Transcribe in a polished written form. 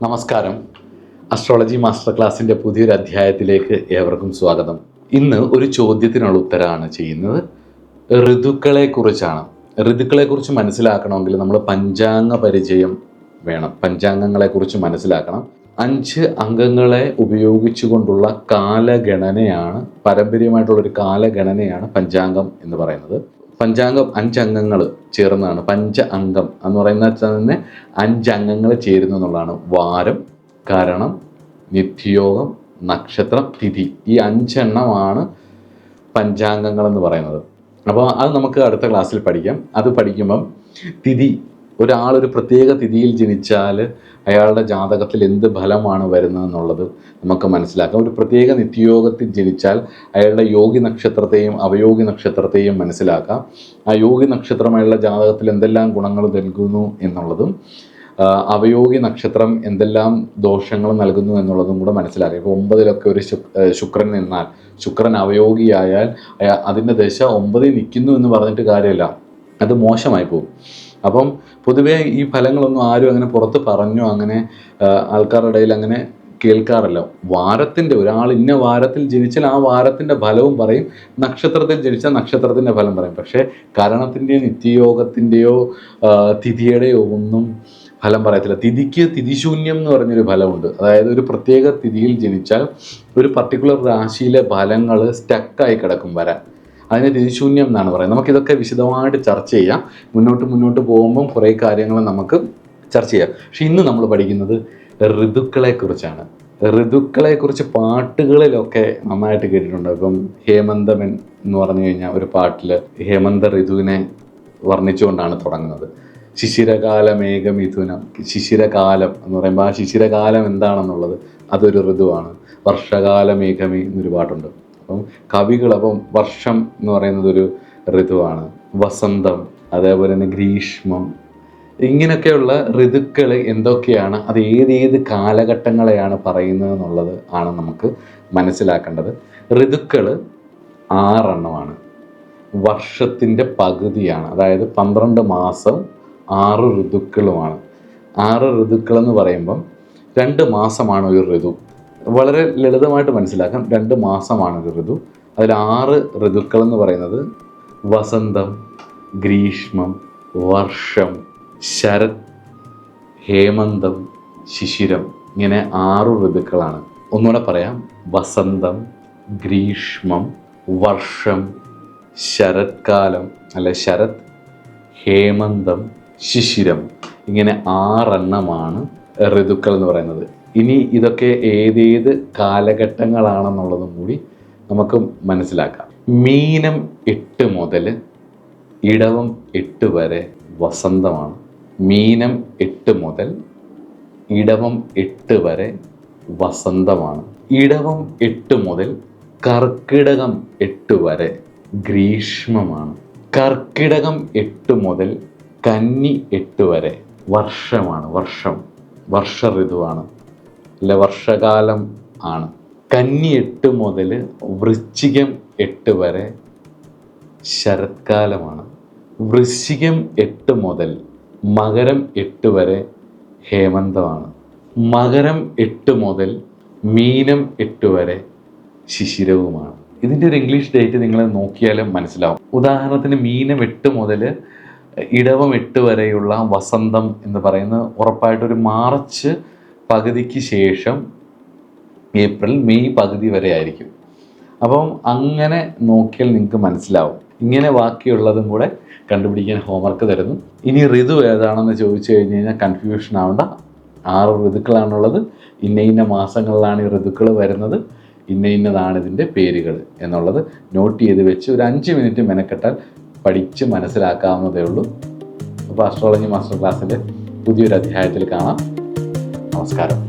നമസ്കാരം. Astrology master ക്ലാസ്സിൻ്റെ പുതിയൊരു അധ്യായത്തിലേക്ക് ഏവർക്കും സ്വാഗതം. ഇന്ന് ഒരു ചോദ്യത്തിനുള്ള ഉത്തരമാണ് ചെയ്യുന്നത്. ഋതുക്കളെക്കുറിച്ചാണ്. ഋതുക്കളെക്കുറിച്ച് മനസ്സിലാക്കണമെങ്കിൽ നമ്മൾ പഞ്ചാംഗ പരിചയം വേണം. പഞ്ചാംഗങ്ങളെക്കുറിച്ച് മനസ്സിലാക്കണം. 5 അംഗങ്ങളെ ഉപയോഗിച്ചുകൊണ്ടുള്ള കാലഗണനയാണ്, പാരമ്പര്യമായിട്ടുള്ളൊരു കാലഗണനയാണ് പഞ്ചാംഗം എന്ന് പറയുന്നത്. പഞ്ചാംഗം 5 അംഗങ്ങൾ ചേർന്നതാണ്. പഞ്ച അംഗം എന്ന് പറയുന്ന തന്നെ 5 അംഗങ്ങൾ ചേരുന്നു എന്നുള്ളതാണ്. വാരം, കരണം, നിത്യയോഗം, നക്ഷത്രം, തിഥി. ഈ 5 എണ്ണമാണ് പഞ്ചാംഗങ്ങൾ എന്ന് പറയുന്നത്. അപ്പോൾ അത് നമുക്ക് അടുത്ത ക്ലാസ്സിൽ പഠിക്കാം. അത് പഠിക്കുമ്പം തിഥി, ഒരാളൊരു പ്രത്യേക തിഥിയിൽ ജനിച്ചാൽ അയാളുടെ ജാതകത്തിൽ എന്ത് ഫലമാണ് വരുന്നതെന്നുള്ളത് നമുക്ക് മനസ്സിലാക്കാം. ഒരു പ്രത്യേക നിത്യയോഗത്തിൽ ജനിച്ചാൽ അയാളുടെ യോഗി നക്ഷത്രത്തെയും അവയോഗി നക്ഷത്രത്തെയും മനസ്സിലാക്കാം. ആ യോഗി നക്ഷത്രം അയാളുടെ ജാതകത്തിൽ എന്തെല്ലാം ഗുണങ്ങൾ നൽകുന്നു എന്നുള്ളതും അവയോഗി നക്ഷത്രം എന്തെല്ലാം ദോഷങ്ങൾ നൽകുന്നു എന്നുള്ളതും കൂടെ മനസ്സിലാക്കാം. ഇപ്പോൾ 9 ഒരു ശുക്രൻ നിന്നാൽ, ശുക്രൻ അവയോഗിയായാൽ അതിൻ്റെ ദശ 9 നിൽക്കുന്നു എന്ന് പറഞ്ഞിട്ട് കാര്യമില്ല, അത് മോശമായി പോകും. അപ്പം പൊതുവേ ഈ ഫലങ്ങളൊന്നും ആരും അങ്ങനെ പുറത്ത് പറഞ്ഞോ അങ്ങനെ ആൾക്കാരുടെ ഇടയിൽ അങ്ങനെ കേൾക്കാറില്ല. വാരത്തിൻ്റെ, ഒരാൾ ഇന്ന വാരത്തിൽ ജനിച്ചാൽ ആ വാരത്തിൻ്റെ ഫലവും പറയും, നക്ഷത്രത്തിൽ ജനിച്ചാൽ നക്ഷത്രത്തിൻ്റെ ഫലം പറയും. പക്ഷേ കരണത്തിൻ്റെയോ നിത്യയോഗത്തിൻ്റെയോ തിഥിയുടെയോ ഒന്നും ഫലം പറയത്തില്ല. തിഥിക്ക് തിഥിശൂന്യം എന്ന് പറഞ്ഞൊരു ഫലമുണ്ട്. അതായത് ഒരു പ്രത്യേക തിഥിയിൽ ജനിച്ചാൽ ഒരു പർട്ടിക്കുലർ രാശിയിലെ ഫലങ്ങൾ സ്റ്റക്കായി കിടക്കും വരാൻ. അതിന് തിഥിശൂന്യം എന്നാണ് പറയുന്നത്. നമുക്കിതൊക്കെ വിശദമായിട്ട് ചർച്ച ചെയ്യാം. മുന്നോട്ട് പോകുമ്പം കുറേ കാര്യങ്ങൾ നമുക്ക് ചർച്ച ചെയ്യാം. പക്ഷെ ഇന്ന് നമ്മൾ പഠിക്കുന്നത് ഋതുക്കളെക്കുറിച്ചാണ്. ഋതുക്കളെക്കുറിച്ച് പാട്ടുകളിലൊക്കെ നന്നായിട്ട് കേട്ടിട്ടുണ്ട്. ഇപ്പം ഹേമന്തമൻ എന്ന് പറഞ്ഞു കഴിഞ്ഞാൽ ഒരു പാട്ടിൽ ഹേമന്ത ഋതുവിനെ വർണ്ണിച്ചുകൊണ്ടാണ് തുടങ്ങുന്നത്. ശിശിരകാല മേഘമിഥുനം, ശിശിരകാലം എന്ന് പറയുമ്പോൾ ആ ശിശിരകാലം എന്താണെന്നുള്ളത് അതൊരു ഋതുവാണ്. വർഷകാല മേഘമി എന്നൊരു പാട്ടുണ്ട്. അപ്പം കവികൾ വർഷം എന്ന് പറയുന്നത് ഒരു ഋതുവാണ്. വസന്തം, അതേപോലെ തന്നെ ഗ്രീഷ്മം, ഇങ്ങനെയൊക്കെയുള്ള ഋതുക്കൾ എന്തൊക്കെയാണ്, അത് ഏതേത് കാലഘട്ടങ്ങളെയാണ് പറയുന്നത് എന്നുള്ളത് ആണ് നമുക്ക് മനസ്സിലാക്കേണ്ടത്. ഋതുക്കൾ 6 എണ്ണമാണ്. വർഷത്തിൻ്റെ പകുതിയാണ്. അതായത് 12 മാസം 6 ഋതുക്കളുമാണ്. 6 ഋതുക്കളെന്ന് പറയുമ്പം 2 മാസമാണ് ഒരു ഋതു. വളരെ ലളിതമായിട്ട് മനസ്സിലാക്കാം. 2 മാസമാണ് ഒരു ഋതു. അതിൽ 6 ഋതുക്കളെന്ന് പറയുന്നത് വസന്തം, ഗ്രീഷ്മം, വർഷം, ശരത്, ഹേമന്തം, ശിശിരം, ഇങ്ങനെ 6 ഋതുക്കളാണ്. ഒന്നുകൂടെ പറയാം. വസന്തം, ഗ്രീഷ്മം, വർഷം, ശരത്കാലം അല്ലെ ശരത്, ഹേമന്തം, ശിശിരം, ഇങ്ങനെ 6 എണ്ണമാണ് ഋതുക്കൾ എന്ന് പറയുന്നത്. ഇനി ഇതൊക്കെ ഏതേത് കാലഘട്ടങ്ങളാണെന്നുള്ളതും കൂടി നമുക്ക് മനസ്സിലാക്കാം. മീനം 8 മുതൽ ഇടവം 8 വരെ വസന്തമാണ്. മീനം 8 മുതൽ ഇടവം 8 വരെ വസന്തമാണ്. ഇടവം 8 മുതൽ കർക്കിടകം 8 വരെ ഗ്രീഷ്മമാണ്. കർക്കിടകം 8 മുതൽ കന്നി 8 വരെ വർഷമാണ്. വർഷ ഋതുവാണ്, അല്ല വർഷകാലം ആണ്. കന്നി 8 മുതൽ വൃശ്ചികം 8 വരെ ശരത്കാലമാണ്. വൃശ്ചികം 8 മുതൽ മകരം 8 വരെ ഹേമന്തമാണ്. മകരം 8 മുതൽ മീനം 8 വരെ ശിശിരവുമാണ്. ഇതിൻ്റെ ഒരു ഇംഗ്ലീഷ് ഡേറ്റ് നിങ്ങൾ നോക്കിയാലും മനസ്സിലാവും. ഉദാഹരണത്തിന് മീനം 8 മുതൽ ഇടവം 8 വരെയുള്ള വസന്തം എന്ന് പറയുന്നത് ഉറപ്പായിട്ടൊരു മാർച്ച് പകുതിക്ക് ശേഷം ഏപ്രിൽ മെയ് പകുതി വരെ ആയിരിക്കും. അപ്പം അങ്ങനെ നോക്കിയാൽ നിങ്ങൾക്ക് മനസ്സിലാവും. ഇങ്ങനെ ബാക്കിയുള്ളതും കൂടെ കണ്ടുപിടിക്കാൻ ഹോംവർക്ക് തരുന്നു. ഇനി ഋതു ഏതാണെന്ന് ചോദിച്ചു കഴിഞ്ഞ് കഴിഞ്ഞാൽ കൺഫ്യൂഷൻ ആവേണ്ട. 6 ഋതുക്കളാണുള്ളത്. ഇന്ന മാസങ്ങളിലാണ് ഈ ഋതുക്കൾ വരുന്നത്, ഇന്നതാണ് ഇതിൻ്റെ പേരുകൾ എന്നുള്ളത് നോട്ട് ചെയ്ത് വെച്ച് ഒരു 5 മിനിറ്റ് മെനക്കെട്ടാൽ പഠിച്ച് മനസ്സിലാക്കാവുന്നതേ ഉള്ളൂ. അപ്പോൾ അസ്ട്രോളജി മാസ്റ്റർ ക്ലാസ്സിൻ്റെ പുതിയൊരു അധ്യായത്തിൽ കാണാം. നമസ്കാരം.